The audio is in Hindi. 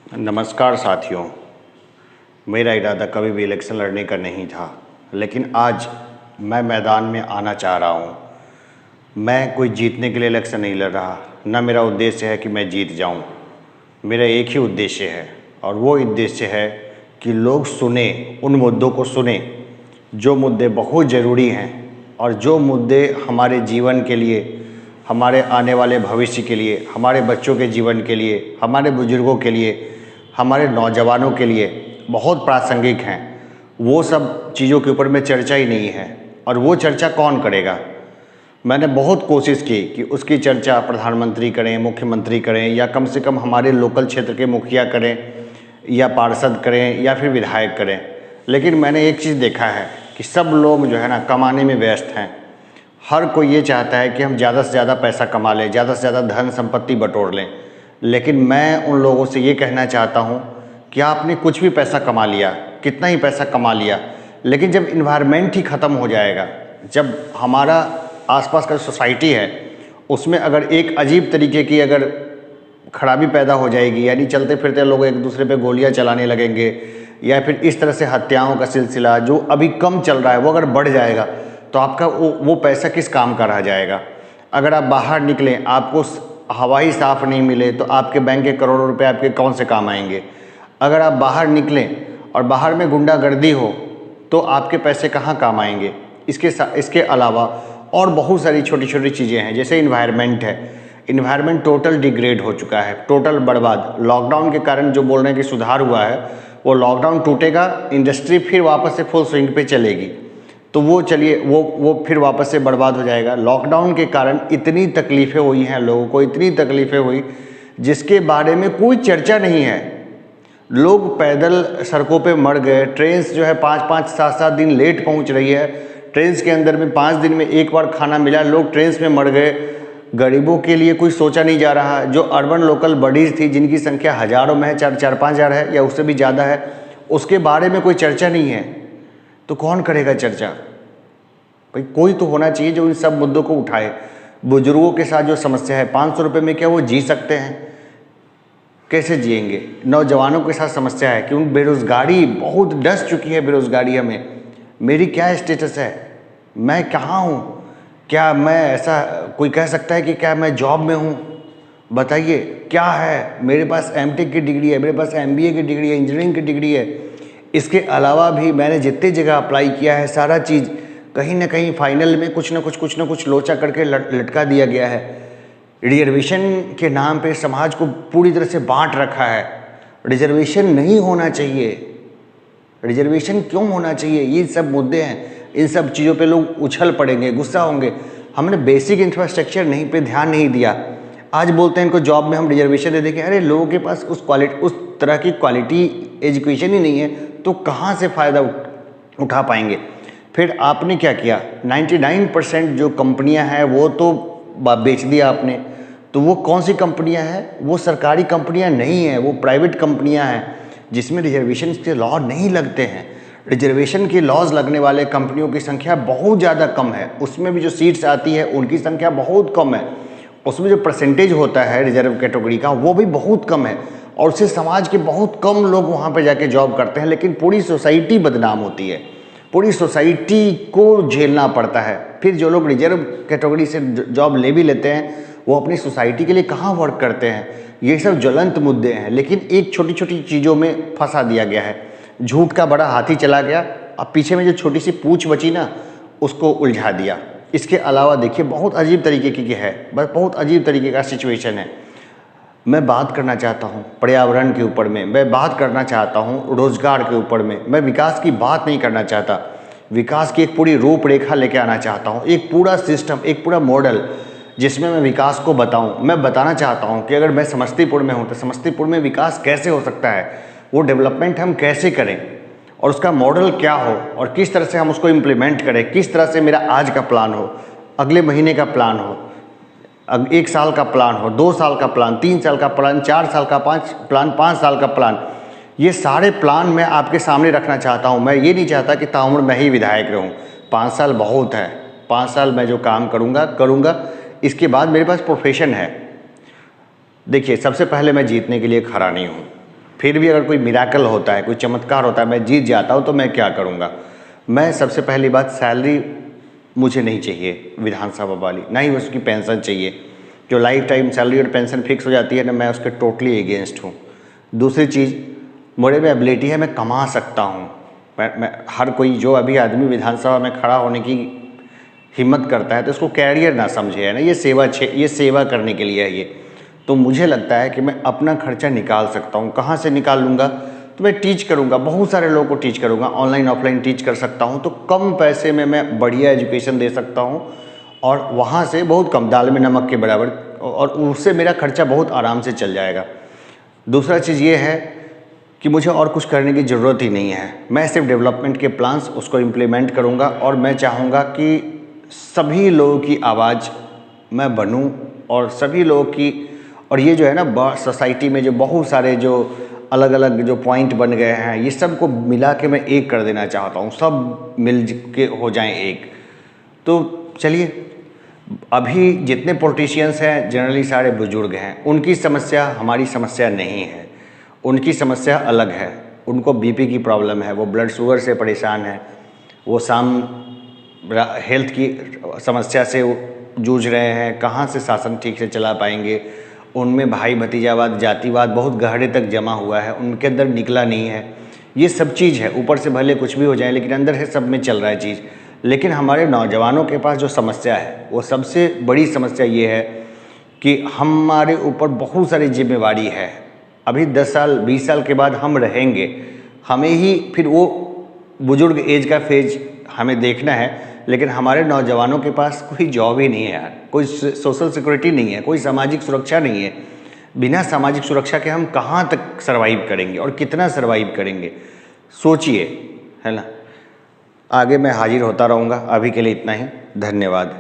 नमस्कार साथियों। मेरा इरादा कभी भी इलेक्शन लड़ने का नहीं था, लेकिन आज मैं मैदान में आना चाह रहा हूँ। मैं कोई जीतने के लिए इलेक्शन नहीं लड़ रहा, न मेरा उद्देश्य है कि मैं जीत जाऊँ। मेरा एक ही उद्देश्य है और वो उद्देश्य है कि लोग सुने, उन मुद्दों को सुने जो मुद्दे बहुत ज़रूरी हैं और जो मुद्दे हमारे जीवन के लिए, हमारे आने वाले भविष्य के लिए, हमारे बच्चों के जीवन के लिए, हमारे बुजुर्गों के लिए, हमारे नौजवानों के लिए बहुत प्रासंगिक हैं। वो सब चीज़ों के ऊपर में चर्चा ही नहीं है और वो चर्चा कौन करेगा। मैंने बहुत कोशिश की कि उसकी चर्चा प्रधानमंत्री करें, मुख्यमंत्री करें, या कम से कम हमारे लोकल क्षेत्र के मुखिया करें, या पार्षद करें, या फिर विधायक करें। लेकिन मैंने एक चीज़ देखा है कि सब लोग जो है ना कमाने में व्यस्त हैं। हर कोई ये चाहता है कि हम ज़्यादा से ज़्यादा पैसा कमा लें, ज़्यादा से ज़्यादा धन संपत्ति बटोर लें। लेकिन मैं उन लोगों से ये कहना चाहता हूँ कि आपने कुछ भी पैसा कमा लिया, कितना ही पैसा कमा लिया, लेकिन जब इन्वायरमेंट ही ख़त्म हो जाएगा, जब हमारा आसपास का सोसाइटी है उसमें अगर एक अजीब तरीके की अगर खराबी पैदा हो जाएगी, यानी चलते फिरते लोग एक दूसरे पे गोलियां चलाने लगेंगे, या फिर इस तरह से हत्याओं का सिलसिला जो अभी कम चल रहा है वो अगर बढ़ जाएगा, तो आपका वो पैसा किस काम का रह जाएगा। अगर आप बाहर निकलें, आपको हवा ही साफ़ नहीं मिले, तो आपके बैंक के करोड़ों रुपए आपके कौन से काम आएंगे। अगर आप बाहर निकलें और बाहर में गुंडागर्दी हो तो आपके पैसे कहाँ काम आएंगे। इसके अलावा और बहुत सारी छोटी छोटी चीज़ें हैं, जैसे इन्वायरमेंट है। इन्वायरमेंट टोटल डिग्रेड हो चुका है, टोटल बर्बाद। लॉकडाउन के कारण जो बोल रहे हैं कि सुधार हुआ है, वो लॉकडाउन टूटेगा, इंडस्ट्री फिर वापस से फुल स्विंग पे चलेगी, तो वो चलिए वो फिर वापस से बर्बाद हो जाएगा। लॉकडाउन के कारण इतनी तकलीफ़ें हुई हैं लोगों को, इतनी तकलीफ़ें हुई जिसके बारे में कोई चर्चा नहीं है। लोग पैदल सड़कों पे मर गए। ट्रेन्स जो है 5-5, 7-7 दिन लेट पहुंच रही है। ट्रेन्स के अंदर में 5 दिन में एक बार खाना मिला, लोग ट्रेन्स में मर गए। गरीबों के लिए कोई सोचा नहीं जा रहा। जो अर्बन लोकल बॉडीज़ थी जिनकी संख्या हज़ारों में है, 4-5 हज़ार है या उससे भी ज़्यादा है, उसके बारे में कोई चर्चा नहीं है। तो कौन करेगा चर्चा। भाई कोई तो होना चाहिए जो इन सब मुद्दों को उठाए। बुजुर्गों के साथ जो समस्या है, 500 रुपये में क्या वो जी सकते हैं? कैसे जिएंगे। नौजवानों के साथ समस्या है कि उन बेरोज़गारी बहुत डस चुकी है। बेरोज़गारी हमें, मेरी क्या स्टेटस है, मैं कहाँ हूँ, क्या मैं ऐसा कोई कह सकता है कि क्या मैं जॉब में हूँ? बताइए क्या है। मेरे पास एमटेक की डिग्री है, मेरे पास एमबीए की डिग्री है, इंजीनियरिंग की डिग्री है। इसके अलावा भी मैंने जितनी जगह अप्लाई किया है, सारा चीज़ कहीं ना कहीं फाइनल में कुछ ना कुछ लोचा करके लटका दिया गया है। रिजर्वेशन के नाम पे समाज को पूरी तरह से बांट रखा है। रिजर्वेशन नहीं होना चाहिए। रिजर्वेशन क्यों होना चाहिए? ये सब मुद्दे हैं। इन सब चीज़ों पे लोग उछल पड़ेंगे, गुस्सा होंगे। हमने बेसिक इंफ्रास्ट्रक्चर नहीं पे ध्यान नहीं दिया। आज बोलते हैं इनको जॉब में हम रिजर्वेशन दे देंगे। अरे लोगों के पास उस तरह की क्वालिटी एजुकेशन ही नहीं है, तो कहाँ से फ़ायदा उठा पाएंगे। फिर आपने क्या किया, 99% जो कंपनियां हैं वो तो बेच दिया आपने। तो वो कौन सी कंपनियां हैं? वो सरकारी कंपनियां नहीं हैं, वो प्राइवेट कंपनियां हैं जिसमें रिजर्वेशन के लॉ नहीं लगते हैं। रिजर्वेशन के लॉज लगने वाले कंपनियों की संख्या बहुत ज़्यादा कम है। उसमें भी जो सीट्स आती है उनकी संख्या बहुत कम है। उसमें जो परसेंटेज होता है रिजर्व कैटेगरी का वो भी बहुत कम है, और उससे समाज के बहुत कम लोग वहाँ पे जाके जॉब करते हैं। लेकिन पूरी सोसाइटी बदनाम होती है, पूरी सोसाइटी को झेलना पड़ता है। फिर जो लोग रिजर्व कैटेगरी से जॉब ले भी लेते हैं वो अपनी सोसाइटी के लिए कहाँ वर्क करते हैं। ये सब ज्वलंत मुद्दे हैं, लेकिन एक छोटी छोटी चीज़ों में फंसा दिया गया है। झूठ का बड़ा हाथी चला गया, अब पीछे में जो छोटी सी पूंछ बची ना उसको उलझा दिया। इसके अलावा देखिए बहुत अजीब तरीके की है, बस बहुत अजीब तरीके का सिचुएशन है। मैं बात करना चाहता हूँ पर्यावरण के ऊपर में, मैं बात करना चाहता हूँ रोजगार के ऊपर में। मैं विकास की बात नहीं करना चाहता, विकास की एक पूरी रूपरेखा लेके आना चाहता हूँ, एक पूरा सिस्टम, एक पूरा मॉडल जिसमें मैं विकास को बताऊँ। मैं बताना चाहता हूँ कि अगर मैं समस्तीपुर में हूँ तो समस्तीपुर में विकास कैसे हो सकता है, वो डेवलपमेंट हम कैसे करें और उसका मॉडल क्या हो और किस तरह से हम उसको इम्प्लीमेंट करें। किस तरह से मेरा आज का प्लान हो, अगले महीने का प्लान हो, 1 साल का प्लान हो, 2 साल का प्लान, 3 साल का प्लान, 4 साल का प्लान, 5 साल का प्लान। ये सारे प्लान मैं आपके सामने रखना चाहता हूँ। मैं ये नहीं चाहता कि ताउम्र मैं ही विधायक रहूँ। 5 साल बहुत है, 5 साल मैं जो काम करूँगा। इसके बाद मेरे पास प्रोफेशन है। देखिए सबसे पहले मैं जीतने के लिए खड़ा नहीं हूँ। फिर भी अगर कोई मिराकल होता है, कोई चमत्कार होता है, मैं जीत जाता हूँ, तो मैं क्या करूँगा? मैं सबसे पहली बात, सैलरी मुझे नहीं चाहिए विधानसभा वाली, ना ही उसकी पेंशन चाहिए। जो लाइफ टाइम सैलरी और पेंशन फिक्स हो जाती है ना, मैं उसके टोटली अगेंस्ट हूँ। दूसरी चीज़, मेरे में एबिलिटी है, मैं कमा सकता हूँ। मैं हर कोई, जो अभी आदमी विधानसभा में खड़ा होने की हिम्मत करता है, तो उसको कैरियर ना समझे, है ना, ये सेवा करने के लिए है ये। तो मुझे लगता है कि मैं अपना खर्चा निकाल सकता हूँ। कहाँ से निकाल लूँगा? तो मैं टीच करूँगा, बहुत सारे लोगों को टीच करूँगा, ऑनलाइन ऑफलाइन टीच कर सकता हूँ। तो कम पैसे में मैं बढ़िया एजुकेशन दे सकता हूँ, और वहाँ से बहुत कम, दाल में नमक के बराबर, और उससे मेरा खर्चा बहुत आराम से चल जाएगा। दूसरा चीज़ ये है कि मुझे और कुछ करने की ज़रूरत ही नहीं है। मैं सिर्फ डेवलपमेंट के प्लान्स उसको इम्प्लीमेंट करूँगा, और मैं चाहूँगा कि सभी लोगों की आवाज़ मैं बनूँ, और सभी लोगों की, और ये जो है ना, सोसाइटी में जो बहुत सारे जो अलग अलग जो पॉइंट बन गए हैं, ये सब को मिला के मैं एक कर देना चाहता हूँ, सब मिल के हो जाएं एक। तो चलिए, अभी जितने पॉलिटिशियंस हैं जनरली सारे बुजुर्ग हैं, उनकी समस्या हमारी समस्या नहीं है, उनकी समस्या अलग है। उनको बीपी की प्रॉब्लम है, वो ब्लड शुगर से परेशान है, वो हेल्थ की समस्या से जूझ रहे हैं, कहाँ से शासन ठीक से चला पाएंगे। उनमें भाई भतीजावाद, जातिवाद बहुत गहरे तक जमा हुआ है, उनके अंदर निकला नहीं है। ये सब चीज़ है, ऊपर से भले कुछ भी हो जाए, लेकिन अंदर से सब में चल रहा है चीज़। लेकिन हमारे नौजवानों के पास जो समस्या है, वो सबसे बड़ी समस्या ये है कि हमारे ऊपर बहुत सारी जिम्मेवारी है। अभी 10 साल 20 साल के बाद हम रहेंगे, हमें ही फिर वो बुजुर्ग एज का फेज हमें देखना है। लेकिन हमारे नौजवानों के पास कोई जॉब ही नहीं है यार, कोई सोशल सिक्योरिटी नहीं है, कोई सामाजिक सुरक्षा नहीं है। बिना सामाजिक सुरक्षा के हम कहाँ तक सर्वाइव करेंगे और कितना सर्वाइव करेंगे, सोचिए, है ना। आगे मैं हाजिर होता रहूँगा, अभी के लिए इतना ही, धन्यवाद।